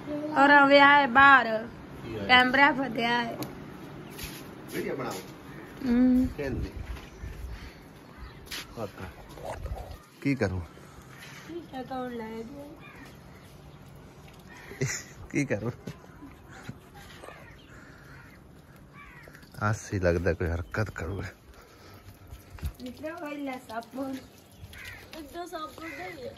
और विआह है बाहर कैमरा फटिया है वीडियो बनाओ कहंदी ओके की करूं अकाउंट लाए की करूं आसी लगता कोई हरकत करूंगा निकलो भाई ले साबुन तो साबुन दे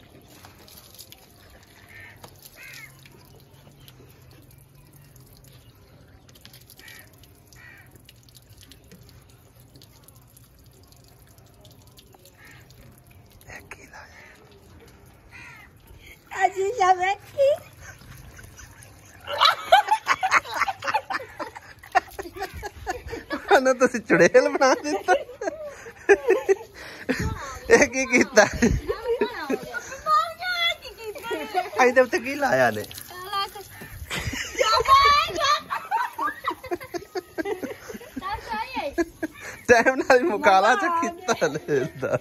अजी जावेकी ना तो चुड़ैल बना दिता ये की कीता आई दे उत्ते की लाया ने टाइम नाल मुकाला च कीता लेदा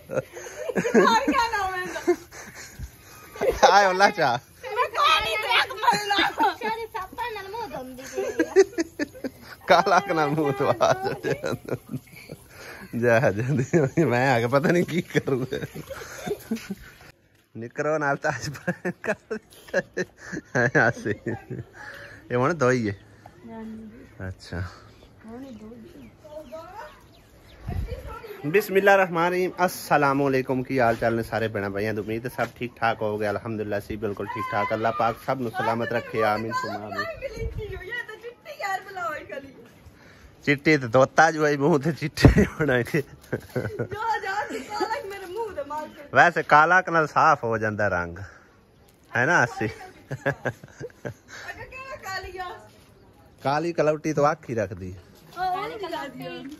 आय ओला चा काला कना मुंह तो आ जा जल्दी मैं आगे पता नहीं की करूँ निकरो नाल ताज ऐसे ये मन दो ही है अच्छा बिस्मिल्लाहिर्रहमानिर्रहीम अस्सलाम वालेकुम की हाल चाल ने सारे भैन भाइयों की उम्मीद है सब ठीक ठाक हो गया अल्हम्दुलिल्लाह सी बिल्कुल ठीक ठाक अल्लाह पाक सब नु सलामत रखे आमीन सुमा आमीन चिट्टी तो तोता जो है मुंह ते चिट्टी बनाए थे वैसे काला कलर साफ हो जाता रंग है ना अस्सी काली कलौटी तो आखी रख दी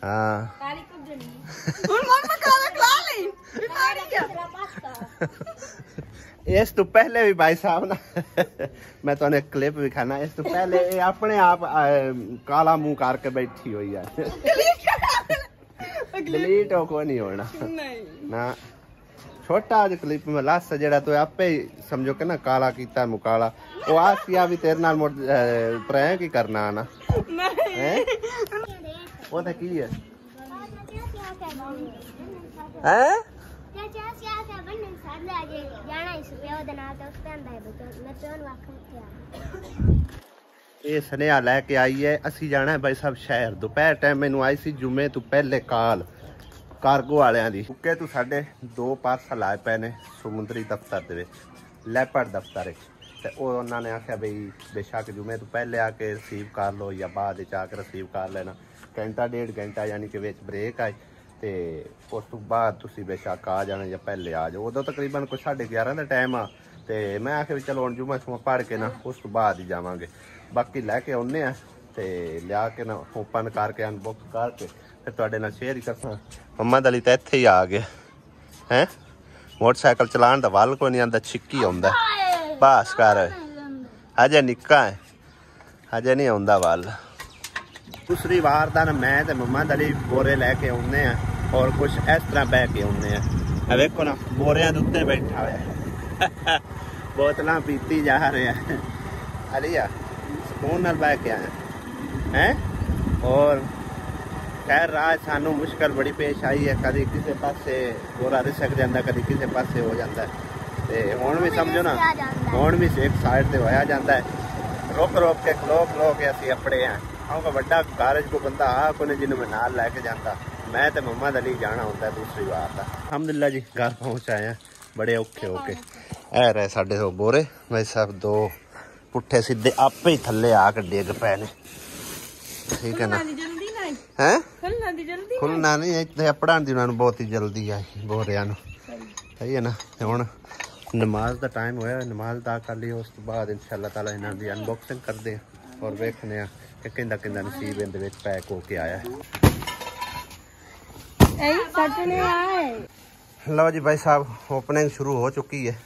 हाँ इस तो पहले भी भाई साहब ना मैं तो क्लिप दिखाना इस तो पहले अपने आप काला मुंह करके बैठी हुई है डिलीट हो को नहीं होना ना छोटा आज क्लिप में लास्ट जेड़ा तो आपे ही समझो के ना काला कीता मुकाला वो आसिया भी तेरे नाल प्रैंक ही करना ना हैं वो तो की है हैं ये स्नेहा लैके आई है असी जाना है भाई साहब शहर दोपहर टाइम मैनू आई सी जुमे तो पहले काल कार्गो वालियां दी के तू साडे 2 पार्सल आए पे ने समुद्री दफ्तर दे विच लैपर्ड दफ्तर ते उन्होंने आख्या बई बेशक जुमे तो पहले आके रिसीव कर लो या बाद आके रिसीव कर लेना घंटा 1.5 घंटा यानी कि विच ब्रेक आए ते उस तो बाद तुसी बेशक आ जाना या पहले आ जाओ उदों तकरीबन कोई 11:30 का टाइम आ ते मैं आखे भी चलो जुम्मा छुमा पढ़ के ना उस तो बाद ही जावांगे बाकी लैके आने ते लिया के ना ओपन करके अनबॉक्स करके फिर तुहाडे नाल शेयर ही करना मम्मा दली तो इत्थे ही आ गया हैं मोटरसाइकिल चलान दा वल कोई नहीं आंदा छिक्की आउंदा बस कर अजे निक्का है अजे नहीं आउंदा वल दूसरी बार दा ना मैं ते मम्मा दली बोरे लैके आउने और कुछ इस तरह बह के आउने देखो ना बोरियां दे उत्ते बैठा होया बोतलां पीती जा रहा है अलिया सुकून नाल बह के आया हैं और खैर राह सानू मुश्किल बड़ी पेश आई है कभी किसी पासे बोरा रिसक जाता कभी किसी पासे हो जाता है ते हुण भी समझो ना हुण भी एक साइड से होया जाता है रोक रोक के खलो के असीं अपने हैं क्योंकि वड्डा कारज को बंदा आ कोई जिन्होंने मैं नाल लैके जाता मैं तो मोहम्मद अली जाना होता है दूसरी बार का अल्हम्दुलिल्लाह जी घर पहुँच आए हैं बड़े औखे होके ऐ रहे साढ़े हो बोरे भाई साहब 2 पुट्ठे सीधे आपे ही थले आके डिग पे ने ठीक है ना है खुलना नहीं इतने पढ़ाने की उन्होंने बहुत ही जल्दी आई बोरिया सही है ना हुण नमाज का टाइम होया नमाज अदा कर ली उस तो बाद इंशाअल्लाह ताला इन्हां दी अनबॉक्सिंग करते हैं और वेखने कि किंदा किंदा नसीब इहदे विच पैक होके आया है लो जी भाई साहब ओपनिंग शुरू हो चुकी है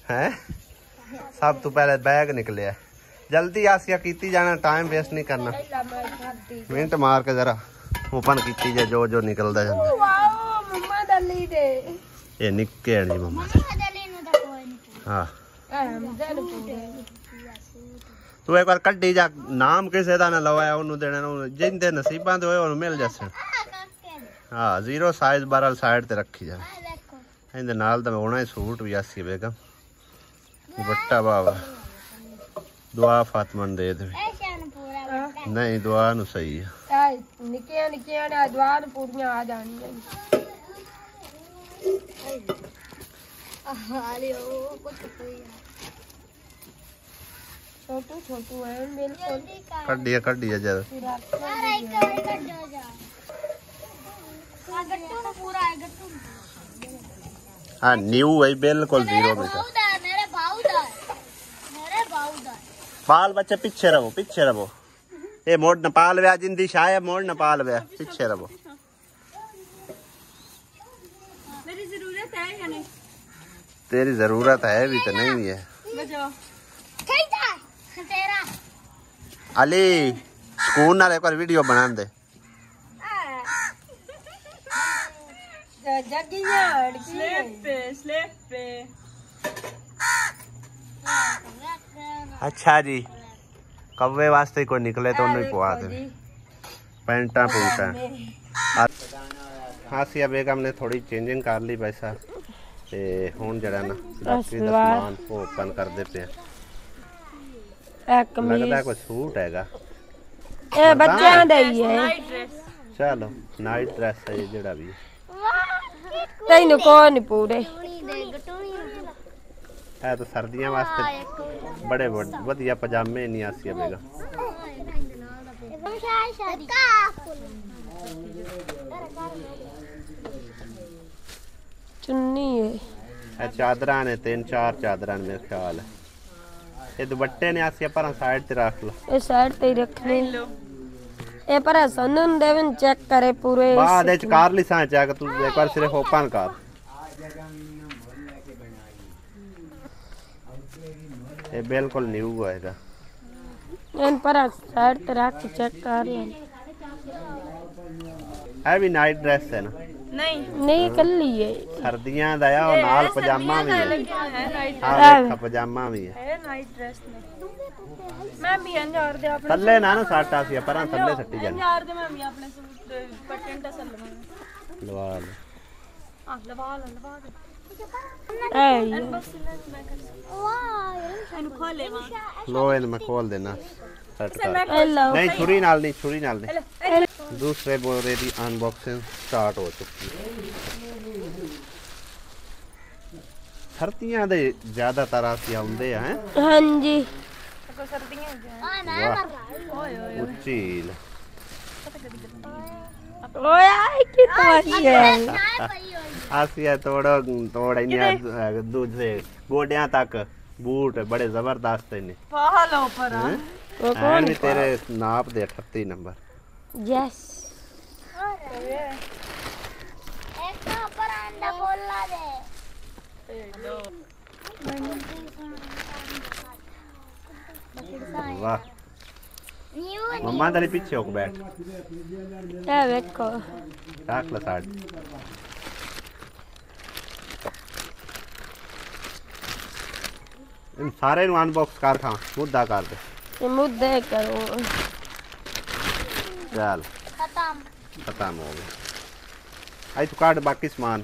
हैं सब तो पहले बैग निकले है जल्दी आसिया कीती जाना टाइम वेस्ट नहीं करना मिनट मार के जरा ओपन कीती जाए जो जो निकलता जाता ये निक्के हैं जी मम्मा हाँ ਤੂੰ ਇੱਕ ਵਾਰ ਕੱਢੀ ਜਾ ਨਾਮ ਕਿਸੇ ਦਾ ਨਾ ਲਵਾਇਆ ਉਹਨੂੰ ਦੇਣਾ ਨੂੰ ਜਿੰਦੇ ਨਸੀਬਾਂ ਦੇ ਹੋਏ ਉਹਨੂੰ ਮਿਲ ਜਾਸਣ ਹਾਂ ਜ਼ੀਰੋ ਸਾਈਜ਼ ਬਾਰਲ ਸਾਈਡ ਤੇ ਰੱਖੀ ਜਾ ਇਹਦੇ ਨਾਲ ਤਾਂ ਹੋਣਾ ਹੀ ਸੂਟ ਵੀ ਆਸੀ ਬੇਗਮ ਵੱਟਾ ਬਾਵਾ ਦੁਆ ਫਾਤਮਨ ਦੇ ਦੇ ਨਹੀਂ ਦੁਆ ਨੂੰ ਸਹੀ ਹੈ ਨਿੱਕੀਆਂ ਨਿੱਕੀਆਂ ਨੇ ਦੁਆ ਨੂੰ ਪੂਰੀਆਂ ਆ ਜਾਣੀਆਂ छोटू छोटू है बिल्कुल कड्डिया जरा हाँ न्यू है बिल्कुल जीरो में पाल बच्चे पीछे रहो ये मोड़ नेपाल व्या जिंदी शाह मोड़ नेपाल व्या पीछे रहो मेरी जरूरत है या नहीं तेरी जरूरत है भी तो नहीं है अली स्कूल नाल एक बार वीडियो बना दे अच्छा जी कव्वे वास्ते कोई निकले तो उन्हें पवा दे पैंटा पूंटा हासिया बेगम ने थोड़ी चेंजिंग कर ली पैसा ते हुन जड़ा ना बाकी दा सामान ओपन कर दे पे लगता है कोई सूट हैगा ए बच्चों दा ही है चलो नाइट ड्रेस है ये जड़ा भी तैनू कोई नहीं पूरे है तो सर्दियां वास्ते बड़े वधिया पजामे नहीं आसिया बेगम चुन्नी है चादरा ने 3-4 चादरा मेरे ख्याल है ये दुपट्टे ने आसिया पर साइड ते रख लो ये साइड ते ही रखने ए पर सनन देवन चेक करे पूरे बाद विच कर ली सा चेक तू एक बार सिर्फ ओपन कर ये बिल्कुल न्यू होएगा इन पर साइड ते रख चेक कर है भी नाइट ड्रेस है ना नहीं कर ली है सर्दियां दा है और नाल पजामा भी है हां पजामा भी है नाइट ड्रेस में मैं भी अंजार दे अपने थल्ले ना ना साटा सी पर थल्ले सट्टी जाने अंजार दे मैं भी अपने सूट बटन टसल लवा ले हां लवा दे लो इन मैं खोल देना नहीं छुरी नाल नहीं दूसरे बोरे की अनबॉक्सिंग स्टार्ट हो चुकी है सर्दियां दे ज्यादातर आसी आउंदे हैं हां जी उचील ओए आई की तमाशा आसिया तोड़ इन्ने दूसरे गोडियां तक बूट बड़े जबरदस्त ने फॉलो पर हां भी तेरे नाप दे 38 नंबर यस एक तो ऊपर अंडा बोलला दे वाह मम्मा तेरे पीछे होके बैठ ए देखो रख ला साइड इन सारे नु अनबॉक्स कर खा मुद्दा कर दे ये मुद्दे करो चल खत्म हो गया आई तू काट बाकी सामान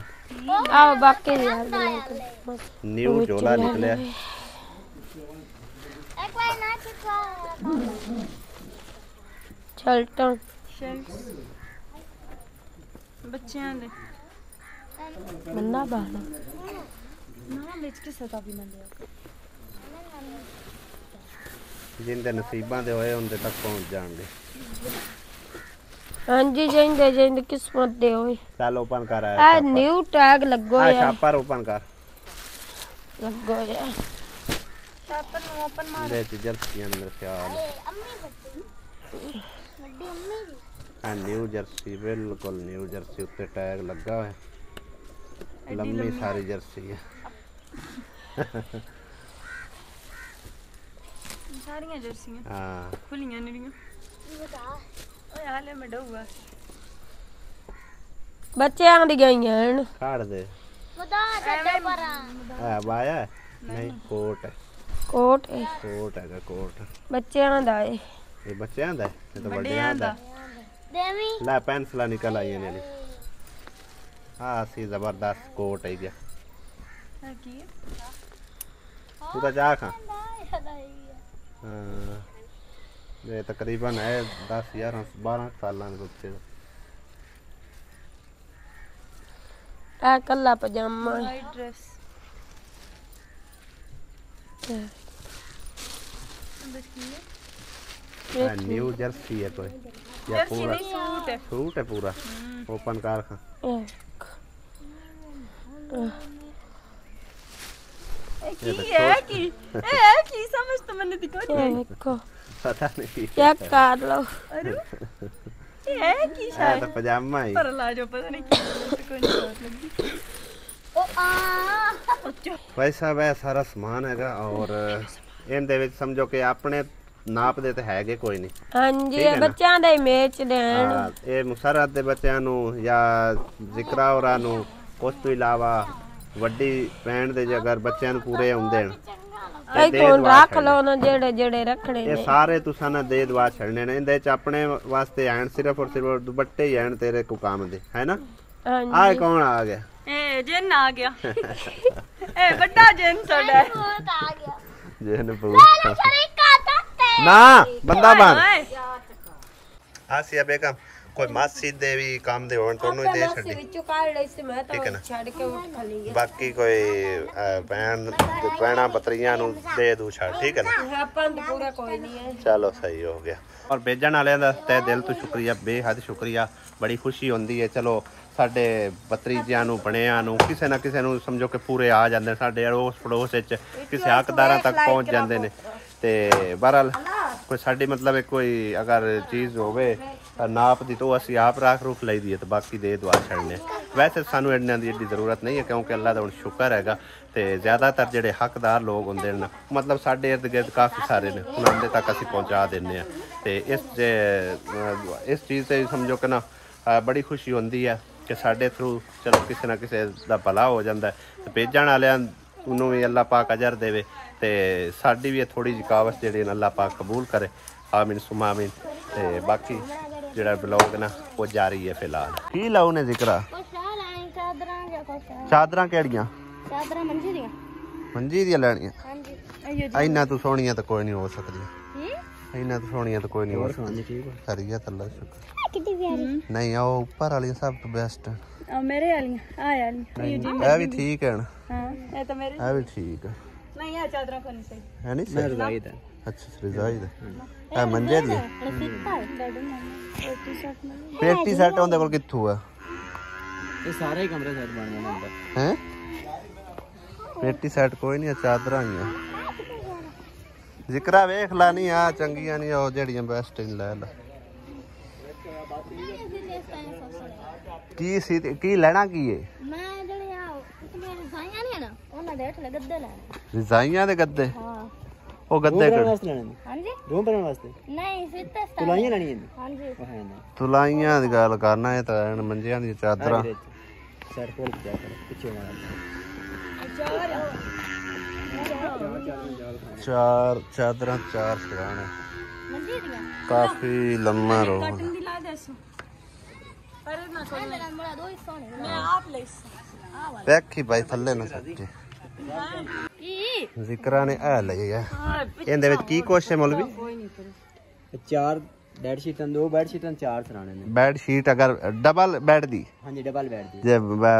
आओ बाकी न्यू झोला निकले एक बार ना चिपका शर्ट बच्चियां दे बंदा बाहर ना विच के सता भी मंदे जिंदे नसीबां दे होए उनदे तक पहुंच जाण दे हां जी जिंदे किस्मत दे होए चल ओपन कर आ न्यू टैग लगो यार छापर ओपन कर लगो यार छापर नु ओपन मार दे जर्सियां मेरे ख्याल अम्मी बड्डी अम्मी हां न्यू जर्सी बिल्कुल न्यू जर्सी उत्ते टैग लगा है लंबी सारी जर्सी है सारियां जर्सियां हां खुलियां निड़ियां ओए हाले में डऊआ बच्चे आंदी गईयां काट दे खुदा दे परा है बाया ਨਹੀਂ ਕੋਟ ਹੈ ਕੋਟ ਕੋਟ ਹੈਗਾ ਕੋਟ ਬੱਚਿਆਂ ਦਾ ਏ ਇਹ ਬੱਚਿਆਂ ਦਾ ਇਹ ਤਾਂ ਵੱਡਿਆਂ ਦਾ ਦੇਵੀ ਲੈ ਪੈਨਸਲਾਂ ਨਿਕਲ ਆਈਆਂ ਨੇ ਹਾਂ ਸੀ ਜ਼ਬਰਦਸਤ ਕੋਟ ਹੈ ਗਿਆ ਕੀ ਤੂੰ ਤਾਂ ਜਾ ਖਾ ਹਾਂ ਇਹ ਤਕਰੀਬਨ ਹੈ 10 11 12 ਸਾਲਾਂ ਦੇ ਬੱਚੇ ਦਾ ਆ ਕੱਲਾ ਪਜਾਮਾ ਏ। ਵਾਈਟ ड्रेस अंदर की है न्यू जर्सी है कोई या जर्सी पूरा नहीं सूट है सूट है पूरा ओपन कार खा की समझ तो मैंने दिखा देखो पता नहीं चेक कर लो अरे ये की है तो पजामा ही पर ला जो पता नहीं क्या कोई नहीं बात लगी ओ आ वैसा वह सारा समान हैगा और ਇਹਦੇ ਵਿੱਚ ਸਮਝੋ ਕਿ ਆਪਣੇ ਨਾਪ ਦੇ ਤੇ ਹੈਗੇ ਕੋਈ ਨਹੀਂ ਹਾਂਜੀ ਠੀਕ ਹੈ ਨਾ? ਬੱਚਿਆਂ ਦਾ ਇਮੇਜ ਦੇਣ ਹਾਂ, ਇਹ ਮੁਸਰਤ ਦੇ ਬੱਚਿਆਂ ਨੂੰ ਜਾਂ ਜ਼ਿਕਰਾ ਹੋਰਾਂ ਨੂੰ ਉਸ ਤੋਂ ਇਲਾਵਾ ਵੱਡੀ ਭੈਣ ਦੇ ਜੇ ਅਗਰ ਬੱਚਿਆਂ ਨੂੰ ਪੂਰੇ ਆਉਂਦੇ ਨੇ ਕਈ ਕੋਲ ਰੱਖ ਲਓ ਨਾ ਜਿਹੜੇ ਜਿਹੜੇ ਰੱਖਣੇ ਇਹ ਨੇ ਸਾਰੇ ਤੁਸਾਂ ਨਾ ਦੇ ਦਵਾ ਛੱਡਣੇ ਨੇ ਇਹਦੇ ਚ ਆਪਣੇ ਵਾਸਤੇ ਆਣ ਸਿਰਫ ਔਰ ਸਿਰਫ ਦੁਪੱਟੇ ਹੀ ਆਣ ਤੇਰੇ ਕੋ ਕੰਮ ਦੇ ਹੈ ਨਾ ਹਾਂਜੀ ਆਹ ਕੌਣ ਆ ਗਿਆ ए जिन आ गया ए बड़ा जिन सड़ा बहुत आ गया ਜੇਨ ਪੂ शरीका तत्ते ਨਾ ਬੰਦਾ ਬਣ ओए ਆਸੀਆ ਬੇਗਮ ਕੋਈ ਮਾਸੀ ਦੇ ਵੀ ਕੰਮ ਦੇ ਹੋਣ ਤੁਹਾਨੂੰ ਹੀ ਦੇ ਛੱਡੀ ਵਿੱਚੋਂ ਕਾੜ ਲਈ ਸੀ ਮੈਂ ਠੀਕ ਹੈ ਨਾ? ਤਾਂ ਛੱਡ ਕੇ ਉੱਠ ਖਲੀ ਗਿਆ ਬਾਕੀ ਕੋਈ ਭੈਣਾਂ ਬਤਰੀਆਂ ਨੂੰ ਦੇ ਦੂ ਛੱਡ ਠੀਕ ਹੈ ਨਾ ਆਪਾਂ ਨੂੰ ਤਾਂ ਪੂਰਾ ਕੋਈ ਨਹੀਂ ਹੈ ਚਲੋ ਸਹੀ ਹੋ ਗਿਆ ਔਰ ਭੇਜਣ ਵਾਲਿਆਂ ਦਾ ਤਹਿ ਦਿਲ ਤੋਂ ਸ਼ੁਕਰੀਆ ਬੇਹੱਦ ਸ਼ੁਕਰੀਆ ਬੜੀ ਖੁਸ਼ੀ ਹੁੰਦੀ ਹੈ ਚਲੋ ਸਾਡੇ ਬਤਰੀਜਿਆਂ ਨੂੰ ਬਣਿਆਂ ਨੂੰ ਕਿਸੇ ਨਾ ਕਿਸੇ ਨੂੰ ਸਮਝੋ ਕਿ ਪੂਰੇ ਆ ਜਾਂਦੇ ਨੇ ਸਾਡੇ ਅੜੋਸ ਪੜੋਸ ਵਿੱਚ ਕਿਸੇ ਹੱਕਦਾਰਾਂ ਤੱਕ ਪਹੁੰਚ ਜਾਂਦੇ ਨੇ ਤੇ ਬਹਰਹਾਲ ਕੋਈ ਸਾਡੀ ਮਤਲਬ ਹੈ ਕੋਈ ਅਗਰ ਚੀਜ਼ ਹੋਵੇ ਨਾਪ ਦੀ ਤਾਂ ਅਸੀਂ ਆਪ ਰੱਖ ਰੁਖ ਲਈ ਦੀ ਹੈ ਤੇ ਬਾਕੀ ਦੇ ਦੁਆ ਛੱਡਨੇ ਵੈਸੇ ਸਾਨੂੰ ਇਹਨਾਂ ਦੀ ਏਡੀ ਜ਼ਰੂਰਤ ਨਹੀਂ ਹੈ ਕਿਉਂਕਿ ਅੱਲਾ ਦਾ ਹੁਣ ਸ਼ੁਕਰ ਹੈਗਾ ਤੇ ਜ਼ਿਆਦਾਤਰ ਜਿਹੜੇ ਹੱਕਦਾਰ ਲੋਕ ਹੁੰਦੇ ਨੇ ਮਤਲਬ ਸਾਡੇ ਇਰਦ ਗਿਰਦ ਕਾਫੀ ਸਾਰੇ ਨੇ ਉਹਨਾਂ ਦੇ ਤੱਕ ਅਸੀਂ ਪਹੁੰਚਾ ਦਿੰਦੇ ਆ ਤੇ ਇਸ ਚੀਜ਼ ਤੇ ਸਮਝੋ ਕਿ ਨਾ ਬੜੀ ਖੁਸ਼ੀ ਹੁੰਦੀ ਹੈ ਕਿ ਸਾਡੇ ਥਰੂ ਚਲੋ ਕਿਸੇ ਨਾ ਕਿਸੇ ਦਾ ਭਲਾ ਹੋ ਜਾਂਦਾ ਤੇ ਭੇਜਣ ਵਾਲਿਆਂ ਨੂੰ ਵੀ ਅੱਲਾ ਪਾਕ ਅਜਰ ਦੇਵੇ ਤੇ ਸਾਡੀ ਵੀ ਥੋੜੀ ਜਿਹੀ ਕਾਵਸ ਜਿਹੜੀ ਨੇ ਅੱਲਾ ਪਾਕ ਕਬੂਲ ਕਰੇ ਆਮੀਨ ਸੁਮਾ ਆਮੀਨ ਤੇ ਬਾਕੀ ਜਿਹੜਾ ਬਲੌਗ ਨਾ ਉਹ ਜਾਰੀ ਹੈ ਫਿਲਹਾਲ ਕੀ ਲਾਉ ਨੇ ਜ਼ਿਕਰਾ कोशाल आई चादरां या कोशाल ਚਾਦਰਾਂ ਕਿਹੜੀਆਂ चादरां मंजी दियां ਮੰਜੀ ਦੀਆਂ ਲੈਣੀਆਂ हां जी ਇੰਨਾ ਤੂੰ ਸੋਹਣੀਆਂ ਤਾਂ ਕੋਈ ਨਹੀਂ ਹੋ ਸਕਦੀ हम्म ਇੰਨਾ ਤੂੰ ਸੋਹਣੀਆਂ ਤਾਂ ਕੋਈ ਨਹੀਂ ਹੋ ਸਕਦੀ ਕਰੀਏ ਤਾਂ ਅੱਲਾ ਸ਼ੁਕਰ कितनी प्यारी ਨਹੀਂ ਉਹ ਉੱਪਰ ਵਾਲੀ ਸਭ ਤੋਂ ਬੈਸਟ ਹੈ अब मेरे वाली आ वाली ਇਹ ਵੀ ਠੀਕ ਹੈ ਨਾ हां ये तो मेरे ਇਹ ਵੀ ਠੀਕ ਹੈ नहीं यार चादरा को नहीं सही ਹੈ ਨਹੀਂ ਸਹੀ ਅੱਛਾ ਰਜ਼ਾਈ ਦਾ ਇਹ ਮੰਜੇ ਦੀ ਹੈ रफीका टी-शर्ट में ਪੇਟੀ ਸੈੱਟ ਉਹਦੇ ਕੋਲ ਕਿੱਥੋਂ ਆ ਇਹ ਸਾਰੇ ਹੀ ਕਮਰੇ ਸੈੱਟ ਬਣ ਜਾਣੇ ਹੁੰਦਾ ਹੈ ਪੇਟੀ ਸੈੱਟ ਕੋਈ ਨਹੀਂ ਚਾਦਰਾਂ ਹੀ ਆ ਜ਼ਿਕਰਾ ਵੇਖ ਲਾ ਨਹੀਂ ਆ ਚੰਗੀਆਂ ਨਹੀਂ ਉਹ ਜਿਹੜੀਆਂ ਬੈਸਟ ਲੈ ਲੈ ਕੀ ਸੀ ਕੀ ਲੈਣਾ ਕੀ ਏ मैं जड़े आ इतने रजाइयां नहीं है ना ਉਹਨਾਂ ਦੇ ਹੇਠ ਗद्दे ਲੈਣੇ ਰਜ਼ਾਈਆਂ ਦੇ ਗੱਦੇ ਹਾਂ ਉਹ ਗੱਦੇ ਬਣਾਉਣ ਕਿਹੜੇ ਵਾਸਤੇ ਲੈਣੇ ਨੇ ਹਾਂਜੀ ਰੂਮ ਬਣਾਉਣ ਵਾਸਤੇ ਨਹੀਂ ਸਿੱਤੇ ਸਟਾਈਲ ਤੁਲਾਈਆਂ ਲੈਣੀਆਂ ਨੇ ਹਾਂਜੀ ਉਹ ਹੈ ਨਾ ਤੁਲਾਈਆਂ ਦੀ ਗੱਲ ਕਰਨਾ ਇਹ ਤਾਂ ਐਨ ਮੰਜਿਆਂ ਦੀਆਂ ਚਾਦਰਾਂ ਸੈੱਟ ਕੋਲ ਜਾ ਕਰ ਪਿੱਛੇ ਮਾਰ ਚਾਰ ਚਾਦਰਾਂ ਚਾਰ ਸਿਰਾਣੇ ਮੰਜੀ ਦੀਆਂ ਕਾਫੀ ਲੰਮਾ ਰੋ दिला दे सो अरे ना ਇਹ ਮੇਰਾ ਬੜਾ ਦੋ ਹਿੱਸਾ ਨੇ मैं आप ले ਵੇਖੀ ਭਾਈ ਥੱਲੇ ਨਾ ਸੱਜੇ ਕੀ ਜ਼ਿਕਰਾਂ ਨੇ ਇਹ ਲਈ ਆ ਇਹਦੇ ਵਿੱਚ ਕੀ ਕੁਛ ਹੈ ਮੌਲਵੀ ਚਾਰ ਬੈੱਡ ਸ਼ੀਟਾਂ ਦੋ ਬੈੱਡ ਸ਼ੀਟਾਂ ਚਾਰ ਸਰਾਣੇ ਨੇ ਬੈੱਡ ਸ਼ੀਟ ਅਗਰ ਡਬਲ ਬੈੱਡ ਦੀ ਹਾਂਜੀ ਡਬਲ ਬੈੱਡ ਦੀ ਜੇ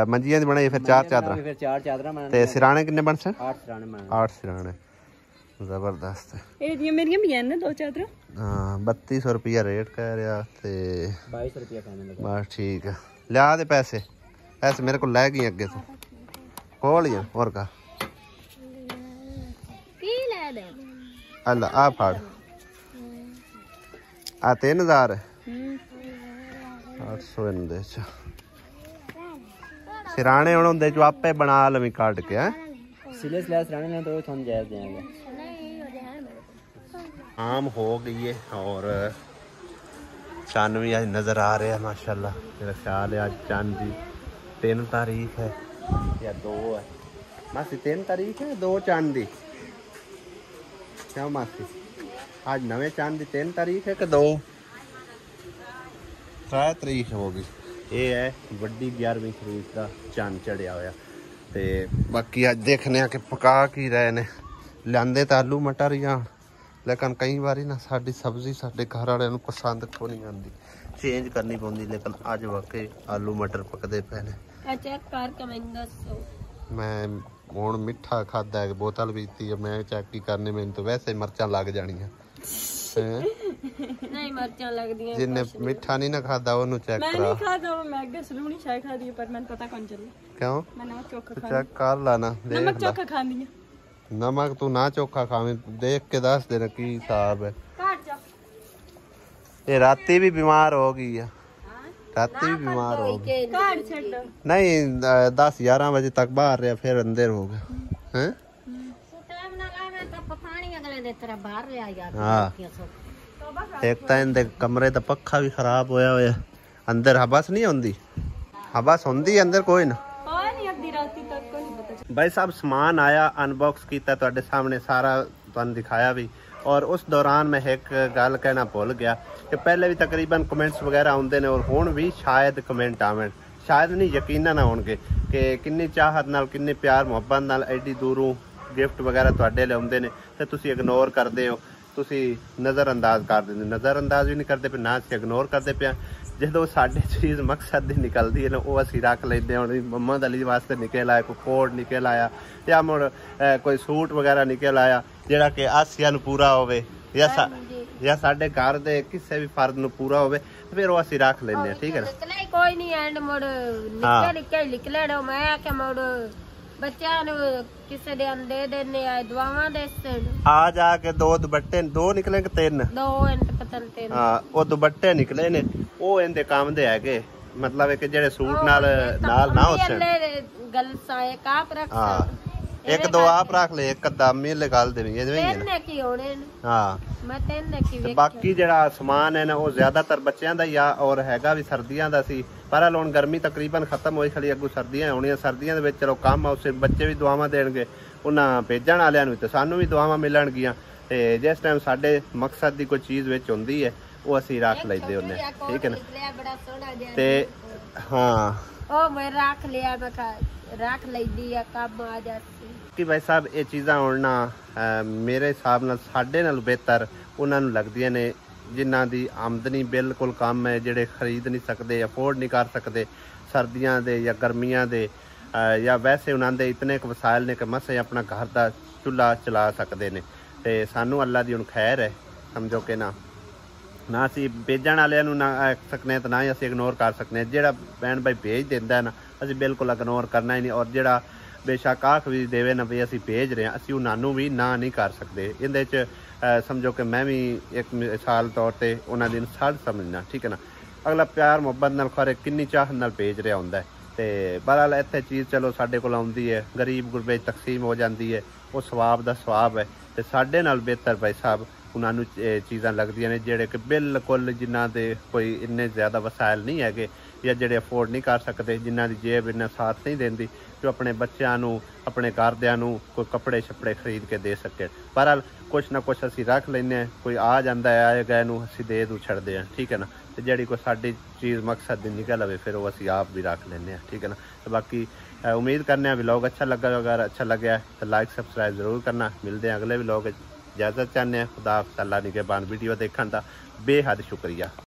ਮੰਜੀਆਂ ਦੀ ਬਣਾਈ ਫਿਰ ਚਾਰ ਚਾਦਰਾਂ ਫਿਰ ਚਾਰ ਚਾਦਰਾਂ ਬਣਾਉਣ ਤੇ ਸਿਰਾਣੇ ਕਿੰਨੇ ਬਣ ਸਨ 8 ਸਰਾਣੇ ਬਣਾਉਣੇ 8 ਸਿਰਾਣੇ ਜ਼ਬਰਦਸਤ ये मेरी भी है ना दो चादर ਹਾਂ 3200 ਰੁਪਿਆ ਰੇਟ ਕਹਿ ਰਿਹਾ ਤੇ 2200 ਰੁਪਏ ਖਾਣੇ ਲੱਗਾ ਬਸ ਠੀਕ ਆ ਲਿਆ ਦੇ ਪੈਸੇ ਐਸੇ ਮੇਰੇ ਕੋਲ ਲੈ ਗਈ ਅੱਗੇ ਤੋਂ ਕੋਲ ਹੀ ਆ, ਹੋਰ ਕਾ ਕੀ ਲੈ ਦੇ ਅੱਲਾ ਆ ਫੜ ਆ 3000 800 ਇਹਦੇ ਚ ਸਿਰਾਣੇ ਹੁਣ ਹੁੰਦੇ ਜੋ ਆਪੇ ਬਣਾ ਲਵੀਂ ਕੱਢ ਕੇ ਹੈ ਸਿਲੇ ਸਲਾਸ ਸਰਾਣੇ ਨੇ ਤਾਂ ਉਹ ਤੁਹਾਨੂੰ ਜਾਇਜ਼ ਦੇਵਾਂਗੇ ਨਹੀਂ ਉਹਦੇ ਹੈ ਮੇਰੇ ਕੋਲ आम हो गई है और चंद भी आज नज़र आ रहे हैं माशाल्लाह मेरा ख्याल है आज चंद की 3 तारीख है या 2 है मासी 3 तारीख है 2 चांद दी क्यों मासी आज नवे चांद दी 3 तारीख है कि 2 3 तारीख होगी। ये है वड्डी 11वीं तरीक का चांद चढ़िया होया ते बाकी अज देखने कि पका की रहे ने लियाते तो आलू मटर ही आन लेकिन कई बारी ना साडी सब्जी साडे घर वाले पसंद को नहीं आती चेंज करनी पौंदी लेकिन अज वाकई आलू मटर पकते पे ने। चेक करके मैं दसो मैं हुण मिठा खादा है बोतल पीती है मैं चेक ही करने मैंने तो वैसे मिर्चा लग जानियां नहीं मिर्चा लगदियां जिन्ने मिठा नहीं ना खादा ओनू चेक मैं करा नहीं खाता हूं मैं गसरूनी चाय खा दी पर मैंने पता कौन चला क्यों मैं नमक चोखा खा चेक कर ला ना देख नमक ला चोखा खानी है नमक तू ना चोखा खावे देख के दस देना की हिसाब है। काट जा ये राती भी बीमार हो गई है राती भी बीमार हो गई काट छड़ नहीं 10-11 बजे तक बाहर रहा फिर अंदर हो गया हैं टाइम ना लावे तो पठानी अगले दे तेरा बाहर ले आ यार हाँ एक तो इनके कमरे का पक्खा भी खराब होया होया अंदर हबस नहीं आंदी हबस होंदी अंदर कोई ना और नहीं अद्धी राती तक को नहीं पता भाई साहब समान आया अनबॉक्स किया तुहाडे सामने सारा तुहानू दिखाया भी और उस दौरान मैं एक गल कहना भुल गया कि पहले भी तकरीबन कमेंट्स वगैरह आउंदे ने और हुण भी शायद कमेंट आवन शायद नहीं यकीनन आउणगे कि किन्नी चाहत नाल किन्ने प्यार मुहब्बत नाल एडी दूरों गिफ्ट वगैरह तुहाडे ले आउंदे ने ते तुसीं इग्नोर करदे हो तुसीं नज़रअंदाज कर दिंदे नज़रअंदाज भी नहीं करते पे ना असीं इग्नोर करते पे जो साढ़े चीज़ मकसद की निकलती है ना वो असीं रख लेंदे हुण मोहम्मद अली वास्ते निकल आया कोई कोट निकल आया या मुड़ कोई सूट वगैरह निकल आया जिहड़ा कि आसिया नूं पूरा होवे या साडे घर दे किसी भी फर्द नूं पूरा होवे फिर वो असीं रख लेंदे ठीक है ना निकले कोई नहीं एंड मोड़ निकले निकले डो मैं आके मोड़ बच्चा नु किसे दे अंडे देने आए दुआवां देते आ जाके 2 दुपट्टे 2 निकले कि 3 दो एंड पता नहीं तेरे हाँ वो दुपट्टे निकले ने वो इनके काम दे है मतलब कि जेड़े सूट नाल ना होसन गल साए काप रख हाँ एक दो आप रख ले एक अद्धा मेले गाल देनी है तेने की होने हाँ मैं तेने की ते बाकी जेड़ा समान है ना वो ज्यादातर बच्चों का या और हैगा भी सर्दियों का सी पर हुण गर्मी तकरीबन खत्म होई खड़ी अगू सर्दियां होणियां सर्दियां दे विच चलो काम आ उसे बच्चे भी दुआवां देणगे उन्हां भेजण वालियां नूं ते सानू भी दुआवां मिलणगीਆਂ ते जिस टाइम साडे मकसद दी कोई चीज़ विच हुंदी है वो असीं रख लैंदे हुंदे ठीक है ना बड़ा सोहना जिहा ते हाँ ओ मैं रख लिया मैं रख लैंदी आ काम आ जाती कि भाई साहब ये चीज़ां हुण ना मेरे हिसाब नाल साडे नाल बेहतर उन्हां नूं लगदियां ने जिन्हां दी आमदनी बिल्कुल कम है जिहड़े खरीद नहीं सकते अफोर्ड नहीं कर सकते सर्दियां दे या गर्मियां दे या वैसे उन्हां दे इतने क वसाइल ने कि मसे अपना घर का चुल्हा चला सकते हैं ते सानू अल्लाह दी हुण खैर है समझो कि ना असीं भेजण वालियां नूं ना आख सकने तो ना ही असीं इग्नोर कर सकने जिहड़ा भैन भाई भेज दिंदा है ना असीं बिल्कुल इग्नोर करना ही नहीं और जिहड़ा बेशक आख भी देवे ना भी असीं भेज रहे हैं असीं उन्हां भी ना नहीं कर सकते इहदे च समझो कि मैं भी एक मिसाल तौर पर उन्होंने इंसाल्ट समझना ठीक है ना अगला प्यार मुहब्बत नाल खरे किन्नी चाह नाल भेज रहा होंदा है ते बहरहाल इत्थे चीज़ चलो साडे कोल आउंदी है गरीब गुरबे तकसीम हो जाती है वो सवाब दा सवाब है ते साडे नाल बेहतर भाई साहब उन्होंने चीज़ां लगदियां ने जेड़े कि बिल्कुल जिन्हां दे कोई इन्ने ज़्यादा वसाइल नहीं है या जेड़े अफोर्ड नहीं कर सकते जिन्हां दी जेब इन्ना साथ नहीं देंदी जो अपने बच्चों नूं अपने घरदियां नूं कोई कपड़े छपड़े खरीद के दे सके बहरहाल कुछ ना कुछ असीं रख लैंदे कोई आ जाता है आए गए नूं असीं दे दूं छड्डदे हैं ठीक है ना ते जेड़ी कोई साडी चीज़ मकसद दी निकल आवे फिर वो असीं आप भी रख लैंदे हैं ठीक है ना तो बाकी उम्मीद करने व्लॉग अच्छा लगा अगर अच्छा लगे तो लाइक सब्सक्राइब जरूर करना मिलते हैं अगले व्लॉग इजाज़त चाहते हैं खुदा अल्लाह निगहबान वीडियो देखने का बेहद शुक्रिया।